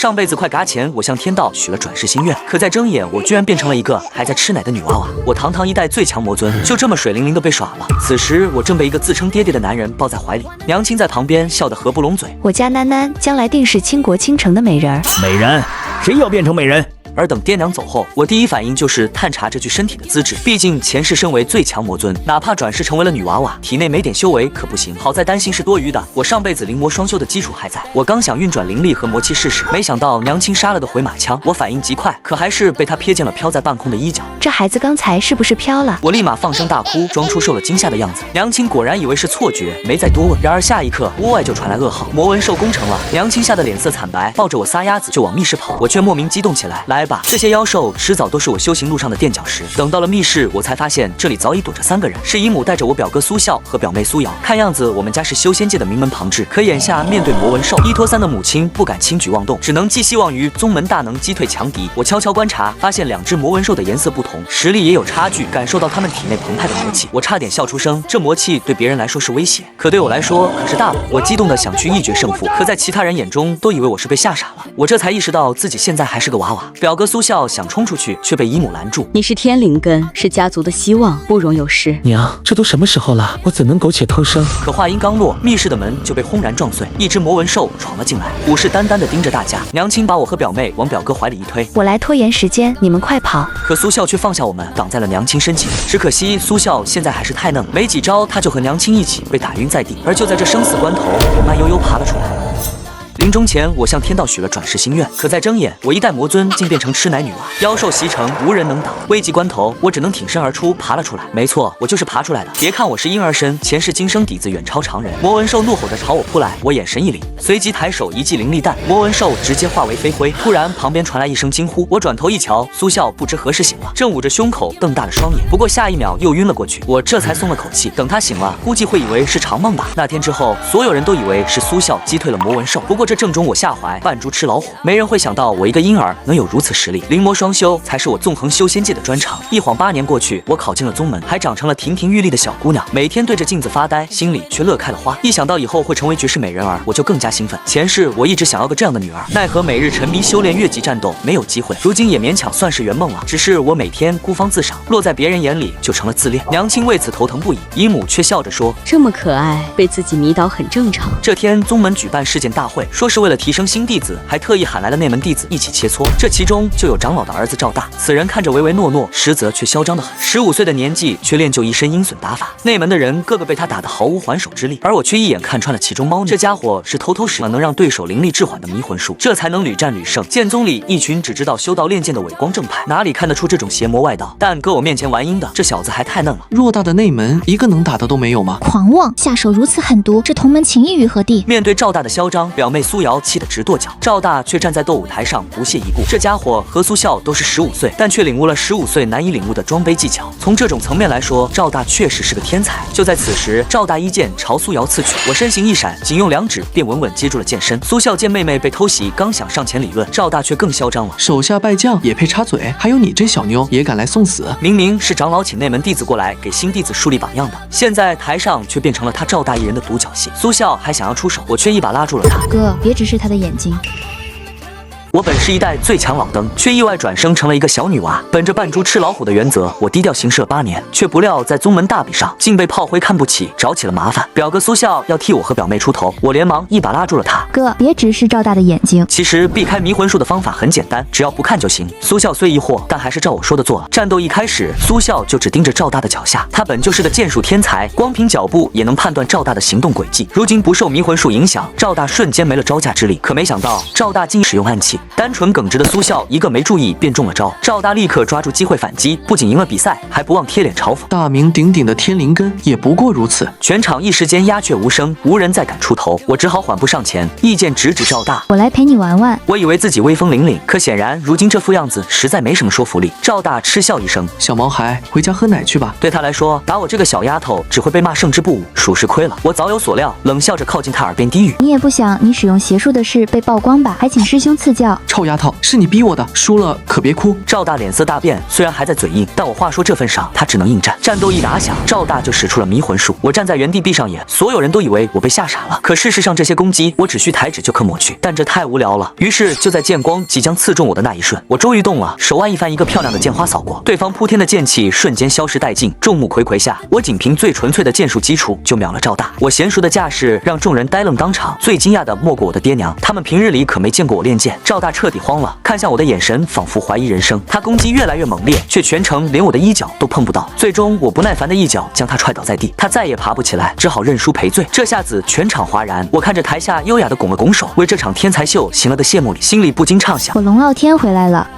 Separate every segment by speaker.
Speaker 1: 上辈子快嘎钱，我向天道许了转世心愿，可在睁眼，我居然变成了一个还在吃奶的女娃娃。我堂堂一代最强魔尊，就这么水灵灵的被耍了。此时我正被一个自称爹爹的男人抱在怀里，娘亲在旁边笑得合不拢嘴。
Speaker 2: 我家囡囡将来定是倾国倾城的美人儿。
Speaker 3: 美人？谁要变成美人？
Speaker 1: 而等爹娘走后，我第一反应就是探查这具身体的资质，毕竟前世身为最强魔尊，哪怕转世成为了女娃娃，体内没点修为可不行。好在担心是多余的，我上辈子灵魔双修的基础还在。我刚想运转灵力和魔气试试，没想到娘亲杀了的回马枪，我反应极快，可还是被她瞥见了飘在半空的衣角。
Speaker 2: 这孩子刚才是不是飘了？
Speaker 1: 我立马放声大哭，装出受了惊吓的样子。娘亲果然以为是错觉，没再多问。然而下一刻，屋外就传来噩耗，魔纹兽攻城了。娘亲吓得脸色惨白，抱着我撒丫子就往密室跑，我却莫名激动起来。来吧，这些妖兽迟早都是我修行路上的垫脚石。等到了密室，我才发现这里早已躲着3个人，是姨母带着我表哥苏笑和表妹苏瑶。看样子我们家是修仙界的名门旁支，可眼下面对魔纹兽，伊托三的母亲不敢轻举妄动，只能寄希望于宗门大能击退强敌。我悄悄观察，发现2只魔纹兽的颜色不同，实力也有差距，感受到它们体内澎湃的魔气，我差点笑出声。这魔气对别人来说是威胁，可对我来说可是大补。我激动的想去一决胜负，可在其他人眼中都以为我是被吓傻了。我这才意识到自己现在还是个娃娃。表哥苏笑想冲出去，却被姨母拦住。
Speaker 4: 你是天灵根，是家族的希望，不容有失。
Speaker 5: 娘，这都什么时候了，我怎能苟且偷生？
Speaker 1: 可话音刚落，密室的门就被轰然撞碎，一只魔纹兽闯了进来，虎视眈眈地盯着大家。娘亲把我和表妹往表哥怀里一推，
Speaker 2: 我来拖延时间，你们快跑！
Speaker 1: 可苏笑却放下我们，挡在了娘亲身前。只可惜苏笑现在还是太嫩，没几招他就和娘亲一起被打晕在地。而就在这生死关头，我慢悠悠爬了出来。临终前，我向天道许了转世心愿，可在睁眼，我一代魔尊竟变成吃奶女娃，妖兽袭城，无人能挡。危急关头，我只能挺身而出，爬了出来。没错，我就是爬出来的。别看我是婴儿身，前世今生底子远超常人。魔纹兽怒吼着朝我扑来，我眼神一凛，随即抬手一记灵力弹，魔纹兽直接化为飞灰。突然，旁边传来一声惊呼，我转头一瞧，苏笑不知何时醒了，正捂着胸口瞪大了双眼，不过下一秒又晕了过去。我这才松了口气，等他醒了，估计会以为是长梦吧。那天之后，所有人都以为是苏笑击退了魔纹兽，不过这正中我下怀，扮猪吃老虎。没人会想到我一个婴儿能有如此实力，灵魔双修才是我纵横修仙界的专长。一晃8年过去，我考进了宗门，还长成了亭亭玉立的小姑娘，每天对着镜子发呆，心里却乐开了花。一想到以后会成为绝世美人儿，我就更加兴奋。前世我一直想要个这样的女儿，奈何每日沉迷修炼越级战斗，没有机会，如今也勉强算是圆梦了。只是我每天孤芳自赏，落在别人眼里就成了自恋。娘亲为此头疼不已，姨母却笑着说：“
Speaker 4: 这么可爱，被自己迷倒很正常。”
Speaker 1: 这天宗门举办事件大会，说是为了提升新弟子，还特意喊来了内门弟子一起切磋。这其中就有长老的儿子赵大，此人看着唯唯诺诺，实则却嚣张得很。15岁的年纪，却练就一身阴损打法，内门的人个个被他打得毫无还手之力，而我却一眼看穿了其中猫腻。这家伙是偷使了能让对手灵力滞缓的迷魂术，这才能屡战屡胜。剑宗里一群只知道修道练剑的伪光正派，哪里看得出这种邪魔外道？但搁我面前玩阴的，这小子还太嫩了。
Speaker 6: 偌大的内门，一个能打的都没有吗？
Speaker 7: 狂妄，下手如此狠毒，这同门情谊于何地？
Speaker 1: 面对赵大的嚣张，表妹苏瑶气得直跺脚，赵大却站在斗舞台上不屑一顾。这家伙和苏笑都是15岁，但却领悟了15岁难以领悟的装杯技巧。从这种层面来说，赵大确实是个天才。就在此时，赵大一剑朝苏瑶刺去，我身形一闪，仅用2指便稳稳接住了剑身。苏笑见妹妹被偷袭，刚想上前理论，赵大却更嚣张了，
Speaker 6: 手下败将也配插嘴？还有你这小妞也敢来送死？
Speaker 1: 明明是长老请内门弟子过来给新弟子树立榜样的，现在台上却变成了他赵大一人的独角戏。苏笑还想要出手，我却一把拉住了他。
Speaker 7: 哥，别直视他的眼睛。
Speaker 1: 我本是一代最强老登，却意外转生成了一个小女娃。本着扮猪吃老虎的原则，我低调行事了8年，却不料在宗门大比上竟被炮灰看不起，找起了麻烦。表哥苏笑要替我和表妹出头，我连忙一把拉住了他。
Speaker 7: 哥，别直视赵大的眼睛。
Speaker 1: 其实避开迷魂术的方法很简单，只要不看就行。苏笑虽疑惑，但还是照我说的做了。战斗一开始，苏笑就只盯着赵大的脚下，他本就是个剑术天才，光凭脚步也能判断赵大的行动轨迹。如今不受迷魂术影响，赵大瞬间没了招架之力。可没想到赵大竟使用暗器，单纯耿直的苏笑一个没注意便中了招，赵大立刻抓住机会反击，不仅赢了比赛，还不忘贴脸嘲讽。
Speaker 6: 大名鼎鼎的天灵根也不过如此。
Speaker 1: 全场一时间鸦雀无声，无人再敢出头，我只好缓步上前，意剑直指赵大。
Speaker 7: 我来陪你玩玩。
Speaker 1: 我以为自己威风凛凛，可显然如今这副样子实在没什么说服力。赵大嗤笑一声：“
Speaker 6: 小毛孩，回家喝奶去吧。”
Speaker 1: 对他来说，打我这个小丫头只会被骂胜之不武，属实亏了。我早有所料，冷笑着靠近他耳边低语：“
Speaker 7: 你也不想你使用邪术的事被曝光吧？还请师兄赐教。”票。
Speaker 6: 臭丫头，是你逼我的，输了可别哭。
Speaker 1: 赵大脸色大变，虽然还在嘴硬，但我话说这份上，他只能应战。战斗一打响，赵大就使出了迷魂术。我站在原地闭上眼，所有人都以为我被吓傻了。可事实上，这些攻击我只需抬指就可抹去，但这太无聊了。于是就在剑光即将刺中我的那一瞬，我终于动了，手腕一翻，一个漂亮的剑花扫过，对方扑天的剑气瞬间消失殆尽。众目睽睽下，我仅凭最纯粹的剑术基础就秒了赵大。我娴熟的架势让众人呆愣当场，最惊讶的莫过我的爹娘，他们平日里可没见过我练剑。赵大彻底慌了，看向我的眼神仿佛怀疑人生。他攻击越来越猛烈，却全程连我的衣角都碰不到。最终我不耐烦的一脚将他踹倒在地，他再也爬不起来，只好认输赔罪。这下子全场哗然，我看着台下优雅的拱了拱手，为这场天才秀行了个谢幕礼，心里不禁畅想：
Speaker 7: 我龙傲天回来了。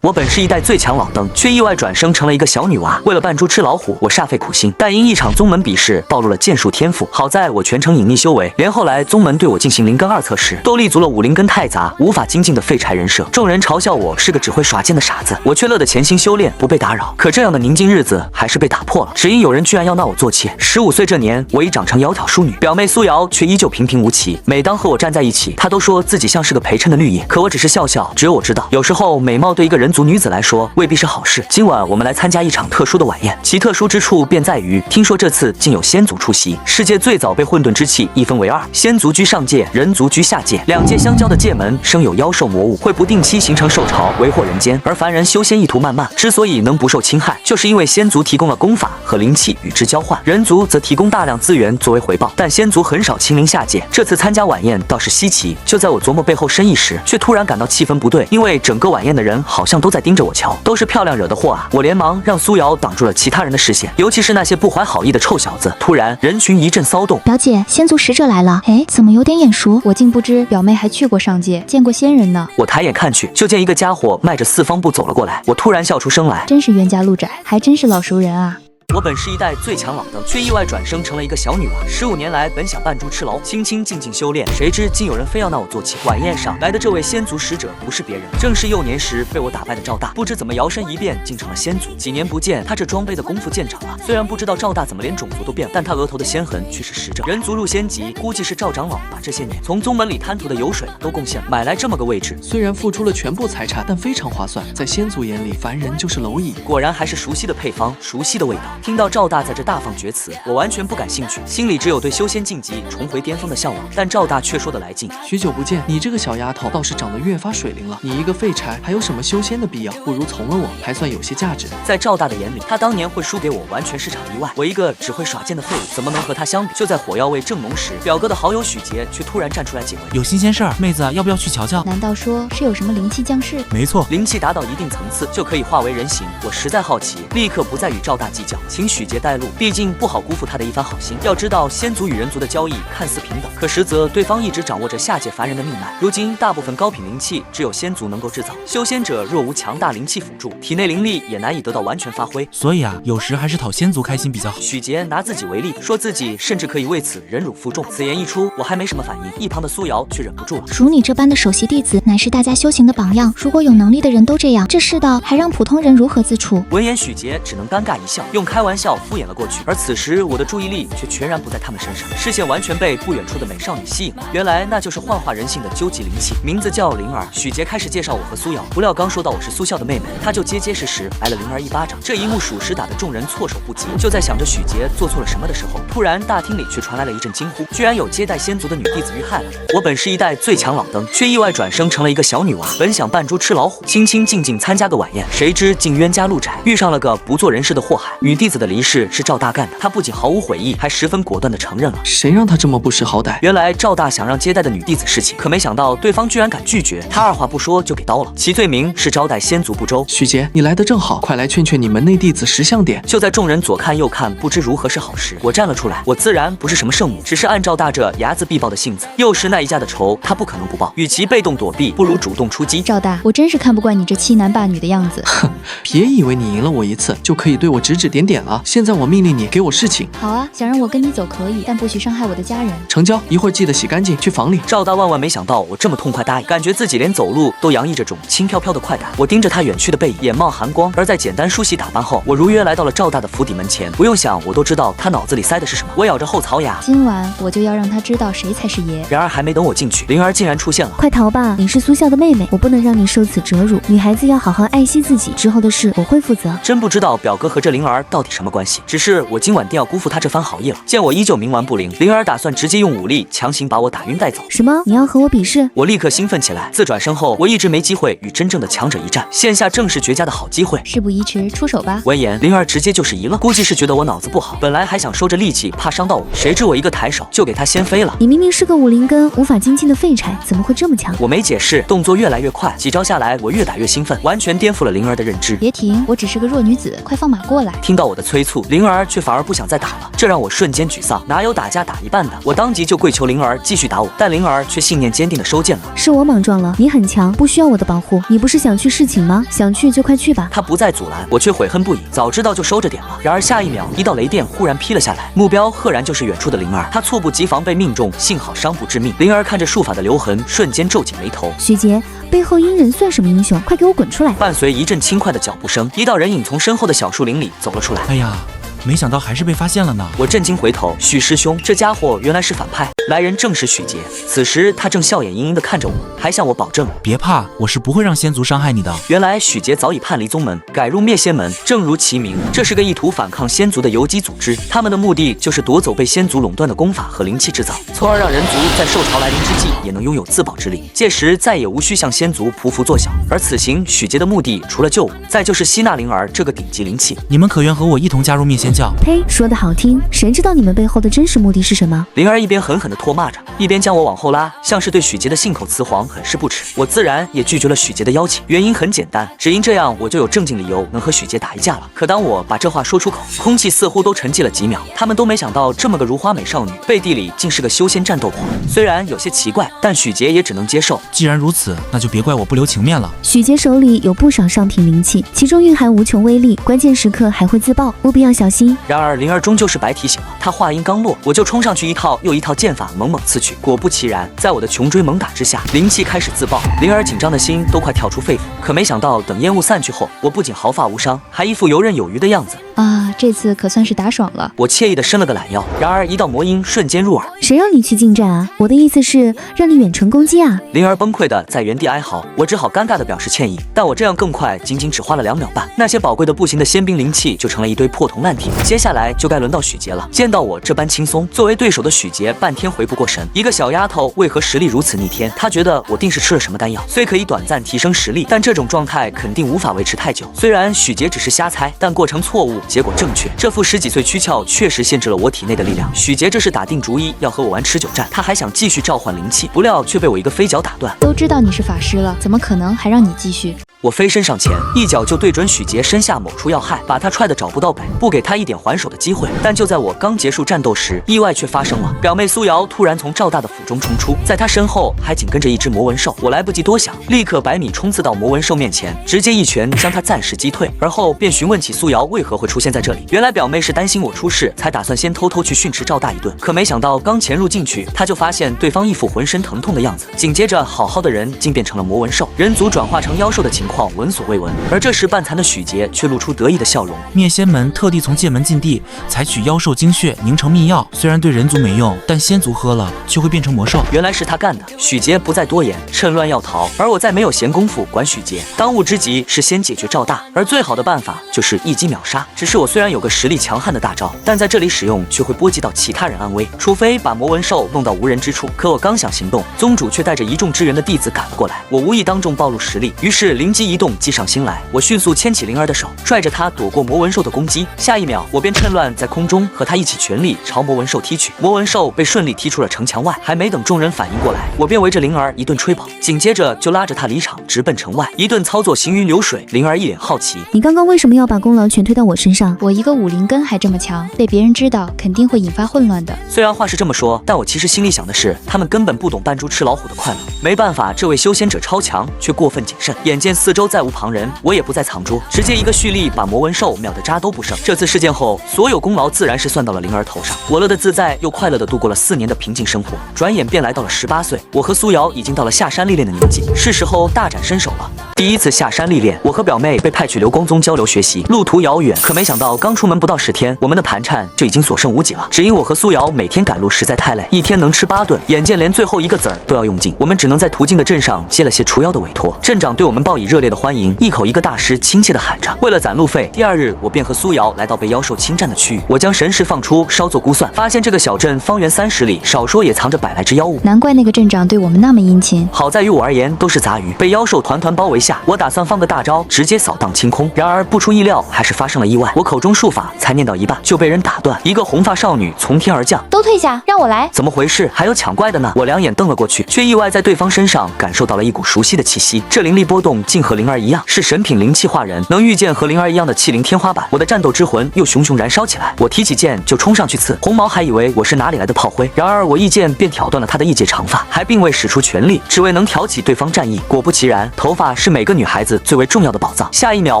Speaker 1: 我本是一代最强老登，却意外转生成了一个小女娃。为了扮猪吃老虎，我煞费苦心，但因一场宗门比试暴露了剑术天赋。好在我全程隐匿修为，连后来宗门对我进行灵根2测试，都立足了武灵根太杂，无法精进的废柴人设。众人嘲笑我是个只会耍剑的傻子，我却乐得潜心修炼，不被打扰。可这样的宁静日子还是被打破了，只因有人居然要纳我做妾。15岁这年，我已长成窈窕淑女，表妹苏瑶却依旧平平无奇。每当和我站在一起，她都说自己像是个陪衬的绿叶，可我只是笑笑。只有我知道，有时候美貌对一个人族女子来说未必是好事。今晚我们来参加一场特殊的晚宴，其特殊之处便在于，听说这次竟有仙族出席。世界最早被混沌之气一分为二，仙族居上界，人族居下界，两界相交的界门生有妖兽魔物，会不定期形成兽潮，为祸人间。而凡人修仙意图漫漫，之所以能不受侵害，就是因为仙族提供了功法和灵气与之交换，人族则提供大量资源作为回报。但仙族很少亲临下界，这次参加晚宴倒是稀奇。就在我琢磨背后深意时，却突然感到气氛不对，因为整个晚宴的人好像都在盯着我瞧，都是漂亮惹的祸啊！我连忙让苏瑶挡住了其他人的视线，尤其是那些不怀好意的臭小子。突然，人群一阵骚动。
Speaker 7: 表姐，仙族使者来了。哎，怎么有点眼熟？
Speaker 8: 我竟不知表妹还去过上界，见过仙人呢。
Speaker 1: 我抬眼看去，就见一个家伙迈着4方步走了过来。我突然笑出声来，
Speaker 8: 真是冤家路窄，还真是老熟人啊。
Speaker 1: 我本是一代最强老登，却意外转生成了一个小女娃。15年来，本想扮猪吃老虎，清清静静修炼，谁知竟有人非要纳我做妾。晚宴上来的这位仙族使者不是别人，正是幼年时被我打败的赵大。不知怎么摇身一变，竟成了仙族。几年不见，他这装备的功夫见长了。虽然不知道赵大怎么连种族都变了，但他额头的仙痕却是实证。人族入仙级，估计是赵长老把这些年从宗门里贪图的油水都贡献了，买来这么个位置。
Speaker 6: 虽然付出了全部财产，但非常划算。在仙族眼里，凡人就是蝼蚁。
Speaker 1: 果然还是熟悉的配方，熟悉的味道。听到赵大在这大放厥词，我完全不感兴趣，心里只有对修仙晋级、重回巅峰的向往。但赵大却说得来劲，
Speaker 6: 许久不见，你这个小丫头倒是长得越发水灵了。你一个废柴，还有什么修仙的必要？不如从了我，还算有些价值。
Speaker 1: 在赵大的眼里，他当年会输给我，完全是场意外。我一个只会耍剑的废物，怎么能和他相比？就在火药味正浓时，表哥的好友许杰却突然站出来解围。
Speaker 9: 有新鲜事儿，妹子要不要去瞧瞧？
Speaker 8: 难道说是有什么灵气降世？
Speaker 9: 没错，
Speaker 1: 灵气达到一定层次就可以化为人形。我实在好奇，立刻不再与赵大计较，请许杰带路，毕竟不好辜负他的一番好心。要知道，仙族与人族的交易看似平等，可实则对方一直掌握着下界凡人的命脉。如今大部分高品灵气只有仙族能够制造，修仙者若无强大灵气辅助，体内灵力也难以得到完全发挥。
Speaker 9: 所以啊，有时还是讨仙族开心比较好。
Speaker 1: 许杰拿自己为例，说自己甚至可以为此忍辱负重。此言一出，我还没什么反应，一旁的苏瑶却忍不住了。
Speaker 7: 如你这般的首席弟子，乃是大家修行的榜样。如果有能力的人都这样，这世道还让普通人如何自处？
Speaker 1: 闻言，许杰只能尴尬一笑，用开玩笑敷衍了过去。而此时，我的注意力却全然不在他们身上，视线完全被不远处的美少女吸引了。原来那就是幻化人性的究极灵气，名字叫灵儿。许杰开始介绍我和苏瑶，不料刚说到我是苏笑的妹妹，他就结结实实挨了灵儿一巴掌。这一幕属实打得众人措手不及。就在想着许杰做错了什么的时候，突然大厅里却传来了一阵惊呼，居然有接待仙族的女弟子遇害了。我本是一代最强老登，却意外转生成了一个小女娃。本想扮猪吃老虎，清清静静参加个晚宴，谁知竟冤家路窄，遇上了个不做人事的祸害。女弟子的离世是赵大干的，他不仅毫无悔意，还十分果断地承认了。
Speaker 6: 谁让他这么不识好歹？
Speaker 1: 原来赵大想让接待的女弟子侍寝，可没想到对方居然敢拒绝，他二话不说就给刀了。其罪名是招待仙族不周。
Speaker 6: 许杰，你来得正好，快来劝劝你门内弟子识相点。
Speaker 1: 就在众人左看右看，不知如何是好时，我站了出来。我自然不是什么圣母，只是按照大这睚眦必报的性子，又是那一家的仇，他不可能不报。与其被动躲避，不如主动出击。
Speaker 8: 赵大，我真是看不惯你这欺男霸女的样子。
Speaker 6: 哼，别以为你赢了我一次就可以对我指指点点脸了。现在我命令你给我侍寝。
Speaker 8: 好啊，想让我跟你走可以，但不许伤害我的家人。
Speaker 6: 成交，一会儿记得洗干净，去房里。
Speaker 1: 赵大万万没想到我这么痛快答应，感觉自己连走路都洋溢着种轻飘飘的快感。我盯着他远去的背影，眼冒寒光。而在简单梳洗打扮后，我如约来到了赵大的府邸门前。不用想，我都知道他脑子里塞的是什么。我咬着后槽牙，
Speaker 8: 今晚我就要让他知道谁才是爷。
Speaker 1: 然而还没等我进去，灵儿竟然出现了。
Speaker 2: 快逃吧！你是苏笑的妹妹，我不能让你受此折辱。女孩子要好好爱惜自己，之后的事我会负责。
Speaker 1: 真不知道表哥和这灵儿到底什么关系，只是我今晚定要辜负他这番好意了。见我依旧冥顽不灵，灵儿打算直接用武力强行把我打晕带走。
Speaker 2: 什么？你要和我比试？
Speaker 1: 我立刻兴奋起来，自转身后，我一直没机会与真正的强者一战，现下正是绝佳的好机会。
Speaker 8: 事不宜迟，出手吧！
Speaker 1: 闻言，灵儿直接就是疑了，估计是觉得我脑子不好，本来还想收着力气，怕伤到我，谁知我一个抬手就给他掀飞了。
Speaker 2: 你明明是个武灵根，无法精进的废柴，怎么会这么强？
Speaker 1: 我没解释，动作越来越快，几招下来，我越打越兴奋，完全颠覆了灵儿的认知。
Speaker 8: 别停，我只是个弱女子，快放马过来！
Speaker 1: 听到我的催促，灵儿却反而不想再打了，这让我瞬间沮丧。哪有打架打一半的？我当即就跪求灵儿继续打我，但灵儿却信念坚定的收剑了。
Speaker 2: 是我莽撞了，你很强，不需要我的保护。你不是想去侍寝吗？想去就快去吧。
Speaker 1: 他不再阻拦，我却悔恨不已，早知道就收着点了。然而下一秒，一道雷电忽然劈了下来，目标赫然就是远处的灵儿。他猝不及防被命中，幸好伤不致命。灵儿看着术法的留痕，瞬间皱紧眉头。
Speaker 2: 许杰，背后阴人算什么英雄？快给我滚出来！
Speaker 1: 伴随一阵轻快的脚步声，一道人影从身后的小树林里走了出来。
Speaker 9: 哎呀，没想到还是被发现了呢。
Speaker 1: 我震惊回头，许师兄，这家伙原来是反派。来人正是许杰，此时他正笑眼盈盈地看着我，还向我保证
Speaker 9: 别怕，我是不会让仙族伤害你的。
Speaker 1: 原来许杰早已叛离宗门，改入灭仙门。正如其名，这是个意图反抗仙族的游击组织，他们的目的就是夺走被仙族垄断的功法和灵气制造，从而让人族在兽潮来临之际也能拥有自保之力，届时再也无需向仙族匍匐作小。而此行许杰的目的除了救我，再就是吸纳灵儿这个顶级灵气。
Speaker 9: 你们可愿和我一同加入灭仙教？
Speaker 2: 呸，说得好听，谁知道你们背后的真实目的是什么？
Speaker 1: 灵儿一边狠狠地唾骂着，一边将我往后拉，像是对许杰的信口雌黄很是不耻。我自然也拒绝了许杰的邀请，原因很简单，只因这样我就有正经理由能和许杰打一架了。可当我把这话说出口，空气似乎都沉寂了几秒，他们都没想到这么个如花美少女背地里竟是个修仙战斗狂。虽然有些奇怪，但许杰也只能接受。
Speaker 9: 既然如此，那就别怪我不留情面了。
Speaker 2: 许杰手里有不少上品灵气，其中蕴含无穷威力，关键时刻还会自爆，务必要小心。
Speaker 1: 然而灵儿终究是白提醒了，她话音刚落，我就冲上去一套又一套剑法猛猛刺去。果不其然，在我的穷追猛打之下，灵气开始自爆，灵儿紧张的心都快跳出肺腑。可没想到，等烟雾散去后，我不仅毫发无伤，还一副游刃有余的样子。
Speaker 8: 啊，这次可算是打爽了。
Speaker 1: 我惬意地伸了个懒腰，然而一道魔音瞬间入耳。
Speaker 2: 谁让你去近战啊？我的意思是让你远程攻击啊！
Speaker 1: 灵儿崩溃地在原地哀嚎，我只好尴尬地表示歉意。但我这样更快，仅仅只花了2秒半，那些宝贵的不行的仙兵灵气就成了一堆破铜烂铁。接下来就该轮到许杰了。见到我这般轻松，作为对手的许杰半天回不过神。一个小丫头为何实力如此逆天？她觉得我定是吃了什么丹药，虽可以短暂提升实力，但这种状态肯定无法维持太久。虽然许杰只是瞎猜，但过程错误，结果正确。这副10几岁躯壳确实限制了我体内的力量。许杰这是打定主意要和我玩持久战，他还想继续召唤灵气，不料却被我一个飞脚打断。
Speaker 8: 都知道你是法师了，怎么可能还让你继续？
Speaker 1: 我飞身上前，一脚就对准许杰身下某处要害，把他踹得找不到北，不给他一点还手的机会。但就在我刚结束战斗时，意外却发生了。表妹苏瑶突然从赵大的府中冲出，在他身后还紧跟着一只魔纹兽。我来不及多想，立刻100米冲刺到魔纹兽面前，直接一拳将他暂时击退，而后便询问起苏瑶为何会出现在这里。原来表妹是担心我出事，才打算先偷偷去训斥赵大一顿。可没想到刚潜入进去，他就发现对方一副浑身疼痛的样子，紧接着好好的人竟变成了魔纹兽，人族转化成妖兽的情况闻所未闻。而这时半残的许杰却露出得意的笑容。
Speaker 9: 灭仙门特地从界门禁地采取妖兽精血凝成秘药，虽然对人族没用，但仙族喝了却会变成魔兽。
Speaker 1: 原来是他干的。许杰不再多言，趁乱要逃，而我再没有闲工夫管许杰。当务之急是先解决赵大，而最好的办法就是一击秒杀。只是我虽然有个实力强悍的大招，但在这里使用却会波及到其他人安危，除非把魔纹兽弄到无人之处。可我刚想行动，宗主却带着一众支援的弟子赶了过来，我无意当众暴露实力，于是灵机一动，计上心来。我迅速牵起灵儿的手，拽着她躲过魔纹兽的攻击。下一秒，我便趁乱在空中和他一起全力朝魔纹兽踢去。魔纹兽被顺利踢出了城墙外，还没等众人反应过来，我便围着灵儿一顿吹跑，紧接着就拉着她离场，直奔城外。一顿操作行云流水，灵儿一脸好奇：
Speaker 2: 你刚刚为什么要把功劳全推到我身上？
Speaker 8: 我一个武灵根还这么强，被别人知道肯定会引发混乱的。
Speaker 1: 虽然话是这么说，但我其实心里想的是，他们根本不懂扮猪吃老虎的快乐。没办法，这位修仙者超强，却过分谨慎。眼见四周再无旁人，我也不再藏拙，直接一个蓄力把魔纹兽秒得渣都不剩。这次事件件后，所有功劳自然是算到了灵儿头上。我乐得自在又快乐地度过了4年的平静生活，转眼便来到了18岁。我和苏瑶已经到了下山历练的年纪，是时候大展身手了。第一次下山历练，我和表妹被派去流光宗交流学习，路途遥远，可没想到刚出门不到10天，我们的盘缠就已经所剩无几了。只因我和苏瑶每天赶路实在太累，一天能吃8顿，眼见连最后一个子儿都要用尽，我们只能在途经的镇上接了些除妖的委托。镇长对我们报以热烈的欢迎，一口一个大师亲切地喊着。为了攒路费，第2日我便和苏瑶来到被妖兽侵占的区域。我将神识放出，稍作估算，发现这个小镇方圆30里，少说也藏着100来只妖物。
Speaker 8: 难怪那个镇长对我们那么殷勤。
Speaker 1: 好在于我而言都是杂鱼，被妖兽团团包围下，我打算放个大招，直接扫荡清空。然而不出意料，还是发生了意外。我口中术法才念到一半，就被人打断。一个红发少女从天而降，
Speaker 7: 都退下，让我来。
Speaker 1: 怎么回事？还有抢怪的呢？我2眼瞪了过去，却意外在对方身上感受到了一股熟悉的气息。这灵力波动竟和灵儿一样，是神品灵气化人，能遇见和灵儿一样的气灵天花板。我的战斗之魂又熊熊燃烧起来，我提起剑就冲上去刺。红毛还以为我是哪里来的炮灰，然而我一剑便挑断了他的一截长发，还并未使出全力，只为能挑起对方战意。果不其然，头发是每个女孩子最为重要的宝藏。下一秒，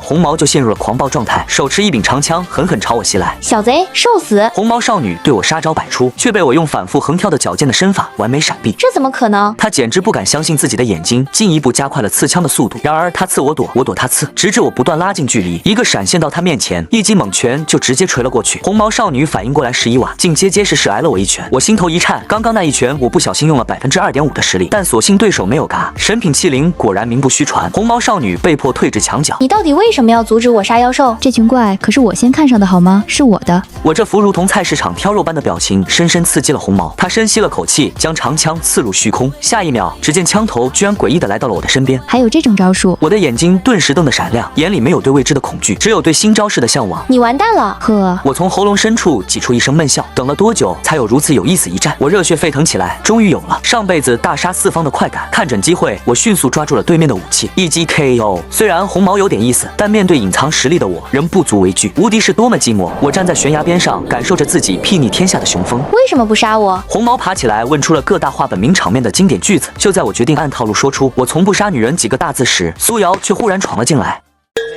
Speaker 1: 红毛就陷入了狂暴状态，手持一柄长枪，狠狠朝我袭来。
Speaker 7: 小贼，受死！
Speaker 1: 红毛少女对我杀招百出，却被我用反复横跳的矫健的身法完美闪避。
Speaker 7: 这怎么可能？
Speaker 1: 她简直不敢相信自己的眼睛，进一步加快了刺枪的速度。然而她刺我躲，我躲她刺，直至我不断拉近距离，一个闪现到她面前，一记猛拳就直接捶了过去。红毛少女反应过来时已晚，竟结结实实挨了我一拳。我心头一颤，刚刚那一拳我不小心用了2.5%的实力，但所幸对手没有嘎。神品气灵果然名不虚传，红毛少女被迫退至墙角。
Speaker 7: 你到底为什么要阻止我杀妖兽？
Speaker 8: 这群怪可是我先看上的好吗？是我的。
Speaker 1: 我这副如同菜市场挑肉般的表情深深刺激了红毛，他深吸了口气，将长枪刺入虚空。下一秒，只见枪头居然诡异的来到了我的身边。
Speaker 8: 还有这种招数？
Speaker 1: 我的眼睛顿时瞪得闪亮，眼里没有对未知的恐惧，只有对新招式的向往。
Speaker 7: 你完蛋了！
Speaker 8: 呵，
Speaker 1: 我从喉咙深处挤出一声闷笑。等了多久才有如此有意思一战？我热血沸腾起来，终于有了上辈子大杀四方的快感。看准机会，我迅速抓住了对面的武器，一击 KO。虽然红毛有点意思，但面对隐藏实力的我，仍不足为惧。无敌是多么寂寞！我站在悬崖边上，感受着自己睥睨天下的雄风。
Speaker 7: 为什么不杀我？
Speaker 1: 红毛爬起来，问出了各大话本名场面的经典句子。就在我决定按套路说出“我从不杀女人”几个大字时，苏瑶却忽然闯了进来。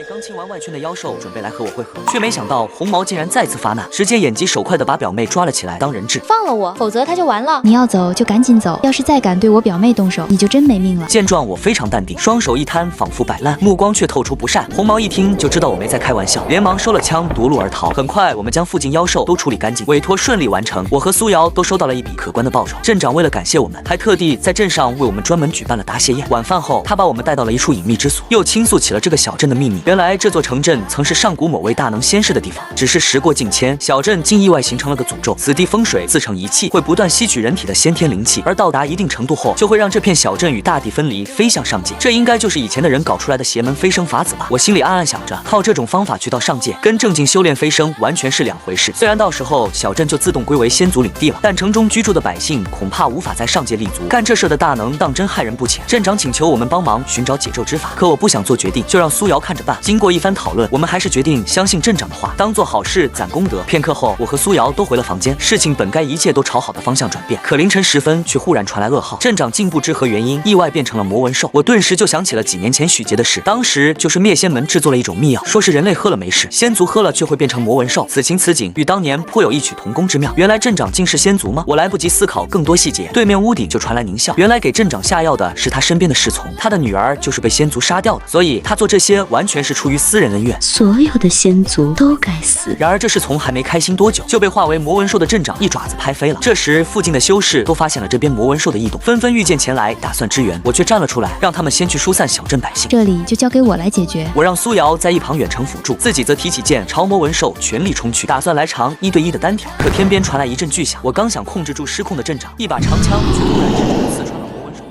Speaker 1: 刚清完外圈的妖兽准备来和我会合，却没想到红毛竟然再次发难，直接眼疾手快的把表妹抓了起来当人质。
Speaker 7: 放了我，否则他就完了。
Speaker 8: 你要走就赶紧走，要是再敢对我表妹动手，你就真没命了。
Speaker 1: 见状，我非常淡定，双手一摊，仿佛摆烂，目光却透出不善。红毛一听就知道我没在开玩笑，连忙收了枪，夺路而逃。很快，我们将附近妖兽都处理干净，委托顺利完成。我和苏瑶都收到了一笔可观的报酬。镇长为了感谢我们，还特地在镇上为我们专门举办了答谢宴。晚饭后，他把我们带到了一处隐秘之所，又倾诉起了这个小镇的秘密。原来这座城镇曾是上古某位大能仙逝的地方，只是时过境迁，小镇竟意外形成了个诅咒。此地风水自成一气，会不断吸取人体的先天灵气，而到达一定程度后，就会让这片小镇与大地分离，飞向上界。这应该就是以前的人搞出来的邪门飞升法子吧？我心里暗暗想着，靠这种方法去到上界，跟正经修炼飞升完全是两回事。虽然到时候小镇就自动归为仙族领地了，但城中居住的百姓恐怕无法在上界立足。干这事的大能当真害人不浅。镇长请求我们帮忙寻找解咒之法，可我不想做决定，就让苏瑶看着办。经过一番讨论，我们还是决定相信镇长的话，当做好事攒功德。片刻后，我和苏瑶都回了房间。事情本该一切都朝好的方向转变，可凌晨时分却忽然传来噩耗，镇长竟不知何原因意外变成了魔纹兽。我顿时就想起了几年前许杰的事，当时就是灭仙门制作了一种秘药，说是人类喝了没事，仙族喝了却会变成魔纹兽。此情此景，与当年颇有异曲同工之妙。原来镇长竟是仙族吗？我来不及思考更多细节，对面屋顶就传来狞笑。原来给镇长下药的是他身边的侍从，他的女儿就是被仙族杀掉的，所以他做这些完全是出于私人恩怨。
Speaker 4: 所有的仙族都该死。
Speaker 1: 然而这侍从还没开心多久，就被化为魔纹兽的镇长一爪子拍飞了。这时附近的修士都发现了这边魔纹兽的异动，纷纷御剑前来打算支援。我却站了出来，让他们先去疏散小镇百姓，
Speaker 8: 这里就交给我来解决。
Speaker 1: 我让苏瑶在一旁远程辅助，自己则提起剑朝魔纹兽全力冲去，打算来场1对1的单挑。可天边传来一阵巨响，我刚想控制住失控的镇长，一把长枪却突然直接刺穿了魔纹兽。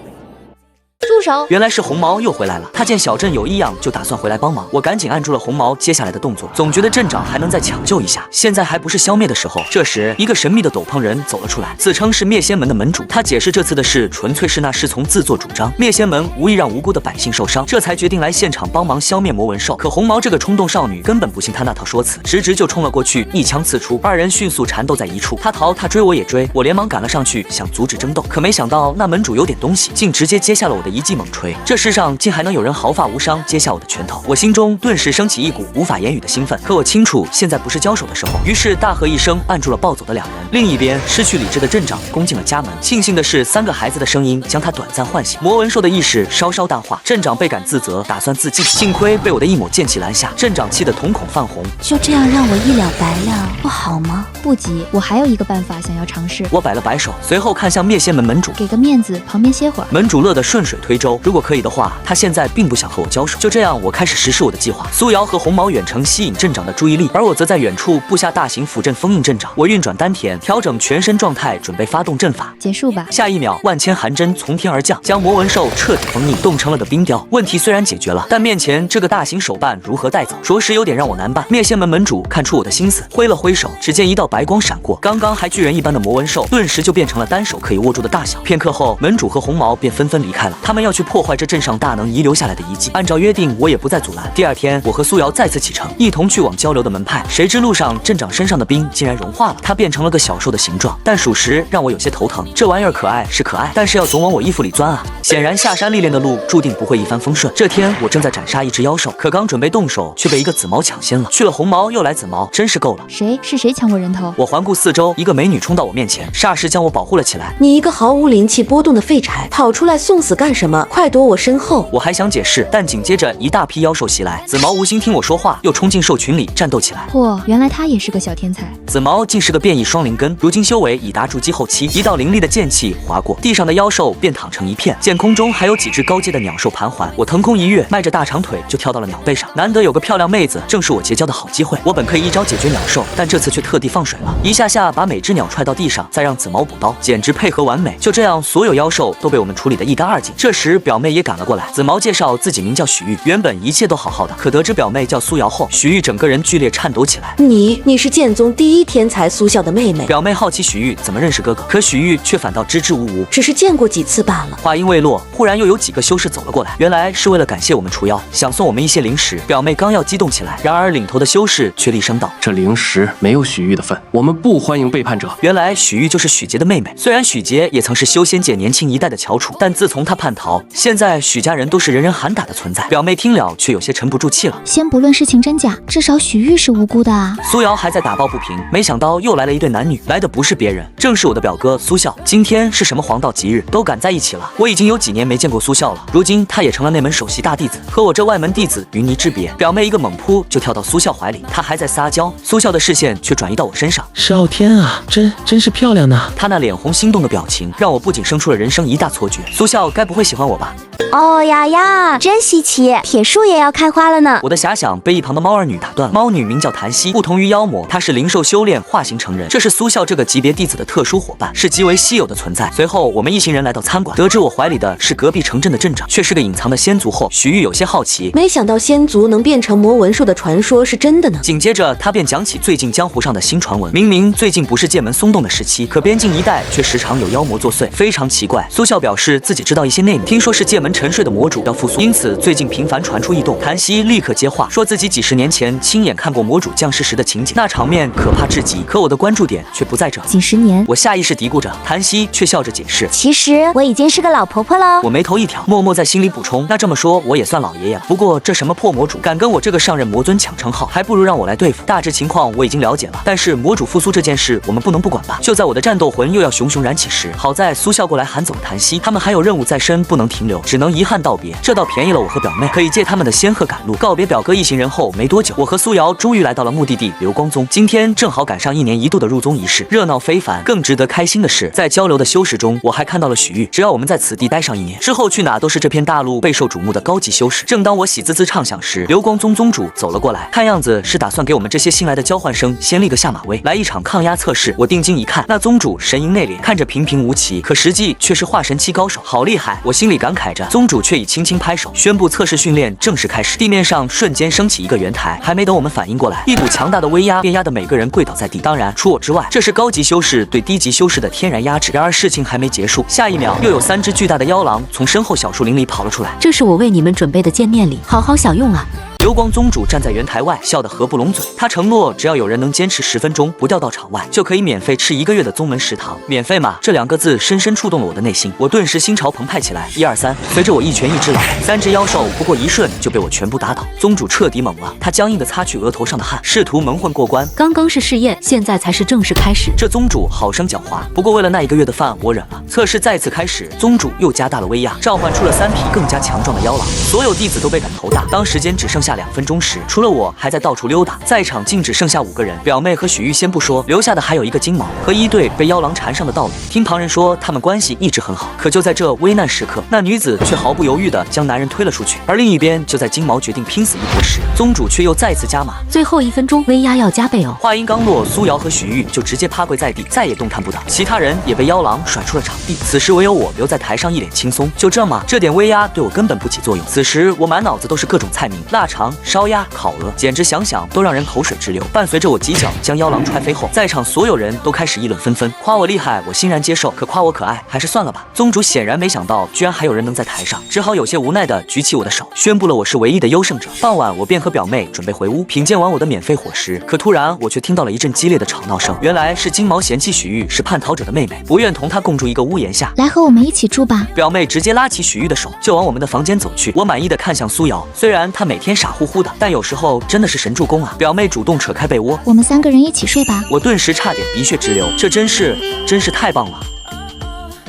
Speaker 7: 住手！
Speaker 1: 原来是红毛又回来了，他见小镇有异样，就打算回来帮忙。我赶紧按住了红毛接下来的动作，总觉得镇长还能再抢救一下，现在还不是消灭的时候。这时，一个神秘的斗篷人走了出来，自称是灭仙门的门主。他解释这次的事纯粹是那侍从自作主张，灭仙门无意让无辜的百姓受伤，这才决定来现场帮忙消灭魔纹兽。可红毛这个冲动少女根本不信他那套说辞，直就冲了过去，一枪刺出，二人迅速缠斗在一处。他逃，他追，我也追，我连忙赶了上去，想阻止争斗。可没想到那门主有点东西，竟直接接下了我的一记记猛锤，这世上竟还能有人毫发无伤接下我的拳头，我心中顿时升起一股无法言语的兴奋。可我清楚现在不是交手的时候，于是大喝一声，按住了暴走的两人。另一边，失去理智的镇长攻进了家门。庆幸的是，3个孩子的声音将他短暂唤醒，魔纹兽的意识稍稍淡化。镇长倍感自责，打算自尽，幸亏被我的一抹剑气拦下。镇长气得瞳孔泛红，
Speaker 4: 就这样让我一了百了，不好吗？
Speaker 8: 不急，我还有一个办法想要尝试。
Speaker 1: 我摆了摆手，随后看向灭仙门门主，
Speaker 8: 给个面子，旁边歇会儿。
Speaker 1: 门主乐得顺水推舟，如果可以的话，他现在并不想和我交手。就这样，我开始实施我的计划。苏瑶和红毛远程吸引镇长的注意力，而我则在远处布下大型辅阵封印镇长。我运转丹田，调整全身状态，准备发动阵法。
Speaker 8: 结束吧。
Speaker 1: 下一秒，万千寒针从天而降，将魔纹兽彻底封印，冻成了个冰雕。问题虽然解决了，但面前这个大型手办如何带走，着实有点让我难办。灭仙门门主看出我的心思，挥了挥手，只见一道白光闪过，刚刚还巨人一般的魔纹兽顿时就变成了单手可以握住的大小。片刻后，门主和红毛便纷纷离开了，他们要去破坏这镇上大能遗留下来的遗迹。按照约定，我也不再阻拦。第二天，我和苏瑶再次启程，一同去往交流的门派。谁知路上镇长身上的冰竟然融化了，它变成了个小兽的形状，但属实让我有些头疼。这玩意儿可爱是可爱，但是要总往我衣服里钻啊！显然下山历练的路注定不会一帆风顺。这天我正在斩杀一只妖兽，可刚准备动手，却被一个紫毛抢先了。去了红毛又来紫毛，真是够了。
Speaker 8: 谁抢我人头？
Speaker 1: 我环顾四周，一个美女冲到我面前，霎时将我保护了起来。
Speaker 10: 你一个毫无灵气波动的废柴，跑出来送死干什么？快躲我身后！
Speaker 1: 我还想解释，但紧接着一大批妖兽袭来，紫毛无心听我说话，又冲进兽群里战斗起来。
Speaker 8: 嚯，原来他也是个小天才。
Speaker 1: 紫毛竟是个变异双灵根，如今修为已达筑基后期。一道凌厉的剑气划过，地上的妖兽便躺成一片，见空中还有几只高阶的鸟兽盘桓。我腾空一跃，迈着大长腿就跳到了鸟背上。难得有个漂亮妹子，正是我结交的好机会。我本可以一招解决鸟兽，但这次却特地放水了，一下把每只鸟踹到地上，再让紫毛补刀，简直配合完美。就这样，所有妖兽都被我们处理得一干二净。这时表妹也赶了过来，紫毛介绍自己名叫许玉，原本一切都好好的，可得知表妹叫苏瑶后，许玉整个人剧烈颤抖起来。
Speaker 10: 你是剑宗第一天才苏笑的妹妹。
Speaker 1: 表妹好奇许玉怎么认识哥哥，可许玉却反倒支支吾吾，
Speaker 10: 只是见过几次罢了。
Speaker 1: 话音未落，忽然又有几个修士走了过来，原来是为了感谢我们除妖，想送我们一些零食。表妹刚要激动起来，然而领头的修士却厉声道：“
Speaker 11: 这零食没有许玉的份，我们不欢迎背叛者。”
Speaker 1: 原来许玉就是许杰的妹妹。虽然许杰也曾是修仙界年轻一代的翘楚，但自从他叛逃，现在许家人都是人人喊打的存在。表妹听了却有些沉不住气了。
Speaker 7: 先不论事情真假，至少许玉是无辜的啊。
Speaker 1: 苏瑶还在打抱不平，没想到又来了一对男女，来的不是别人，正是我的表哥苏笑。今天是什么黄道吉日，都赶在一起了。我已经有几年没见过苏笑了，如今他也成了那门首席大弟子，和我这外门弟子云泥之别。表妹一个猛扑就跳到苏笑怀里，他还在撒娇，苏笑的视线却转移到我身上。
Speaker 5: 少天啊，真是漂亮呢！
Speaker 1: 他那脸红心动的表情，让我不仅生出了人生一大错觉。苏笑该不会喜欢我吧？
Speaker 7: 哦呀，真稀奇，铁树也要开花了呢。
Speaker 1: 我的遐想被一旁的猫儿女打断了。猫女名叫檀溪，不同于妖魔，她是灵兽修炼化形成人，这是苏笑这个级别弟子的特殊伙伴，是极为稀有的存在。随后我们一行人来到餐馆，得知我怀里的是隔壁城镇的镇长，却是个隐藏的仙族后，许玉有些好奇，
Speaker 10: 没想到仙族能变成魔纹兽的传说是真的呢。
Speaker 1: 紧接着他便讲起最近江湖上的新传闻，明明最近不是界门松动的时期，可边境一带却时常有妖魔作祟，非常奇怪。苏笑表示自己知道一些内幕，听说是界门沉睡的魔主要复苏，因此最近频繁传出异动。檀溪立刻接话，说自己几十年前亲眼看过魔主降世时的情景，那场面可怕至极。可我的关注点却不在这。
Speaker 2: 几十年，
Speaker 1: 我下意识嘀咕着，檀溪却笑着解释，
Speaker 7: 其实我已经是个老婆婆喽。
Speaker 1: 我眉头一挑，默默在心里补充，那这么说我也算老爷爷了。不过这什么破魔主敢跟我这个上任魔尊抢称号，还不如让我来对付。大致情况我已经了解了，但是魔主复苏这件事我们不能不管吧。就在我的战斗魂又要熊熊燃起时，好在苏笑过来喊走了檀溪，他们还有任务在身，不能停留，只能遗憾道别。这倒便宜了我和表妹，可以借他们的仙鹤赶路。告别表哥一行人后没多久，我和苏瑶终于来到了目的地流光宗。今天正好赶上1年1度的入宗仪式，热闹非凡。更值得开心的是，在交流的修士中，我还看到了许玉。只要我们在此地待上1年，之后去哪都是这片大陆备受瞩目的高级修士。正当我喜滋滋畅想时，流光宗宗主走了过来，看样子是打算给我们这些新来的交换生先立个下马威，来一场抗压测试。我定睛一看，那宗主神情内敛，看着平平无奇，可实际却是化神期高手，好厉害！我心里感慨着，宗主却已轻轻拍手，宣布测试训练正式开始。地面上瞬间升起一个圆台，还没等我们反应过来，一股强大的威压便压得每个人跪倒在地。当然，除我之外，这是高级修士对低级修士的天然压制。然而事情还没结束，下一秒又有3只巨大的妖狼从身后小树林里跑了出来。
Speaker 10: 这是我为你们准备的见面礼，好好享用啊！
Speaker 1: 流光宗主站在圆台外，笑得合不拢嘴。他承诺，只要有人能坚持10分钟不掉到场外，就可以免费吃1个月的宗门食堂。免费吗？这2个字深深触动了我的内心，我顿时心潮澎湃起来。1、2、3，随着我一拳一只狼，3只妖兽不过一瞬就被我全部打倒。宗主彻底懵了，他僵硬地擦去额头上的汗，试图蒙混过关。
Speaker 10: 刚刚是试验，现在才是正式开始。
Speaker 1: 这宗主好生狡猾，不过为了那1个月的饭，我忍了。测试再次开始，宗主又加大了威压，召唤出了3匹更加强壮的妖狼，所有弟子都倍感头大。当时间只剩下2分钟时，除了我还在到处溜达，在场竟只剩下5个人。表妹和许玉先不说，留下的还有一个金毛和一对被妖狼缠上的道侣。听旁人说，他们关系一直很好，可就在这危难时刻，那女子却毫不犹豫地将男人推了出去。而另一边，就在金毛决定拼死一搏时，宗主却又再次加码，
Speaker 10: 最后1分钟威压要加倍哦。
Speaker 1: 话音刚落，苏瑶和许玉就直接趴跪在地，再也动弹不得。其他人也被妖狼甩出了场地。此时唯有我留在台上，一脸轻松。就这么，这点威压对我根本不起作用。此时我满脑子都是各种菜名，腊肠、烧鸭、烤鹅，简直想想都让人口水直流。伴随着我几脚将妖狼踹飞后，在场所有人都开始议论纷纷，夸我厉害，我欣然接受；可夸我可爱，还是算了吧。宗主显然没想到，居然还有人能在台上，只好有些无奈地举起我的手，宣布了我是唯一的优胜者。傍晚，我便和表妹准备回屋，品鉴完我的免费伙食，可突然我却听到了一阵激烈的吵闹声。原来是金毛嫌弃许玉是叛逃者的妹妹，不愿同她共住一个屋檐下，
Speaker 7: 来和我们一起住吧。
Speaker 1: 表妹直接拉起许玉的手，就往我们的房间走去。我满意的看向苏瑶，虽然她每天傻乎乎的，但有时候真的是神助攻啊。表妹主动扯开被窝，
Speaker 7: 我们3个人一起睡吧。
Speaker 1: 我顿时差点鼻血直流，这真是太棒了。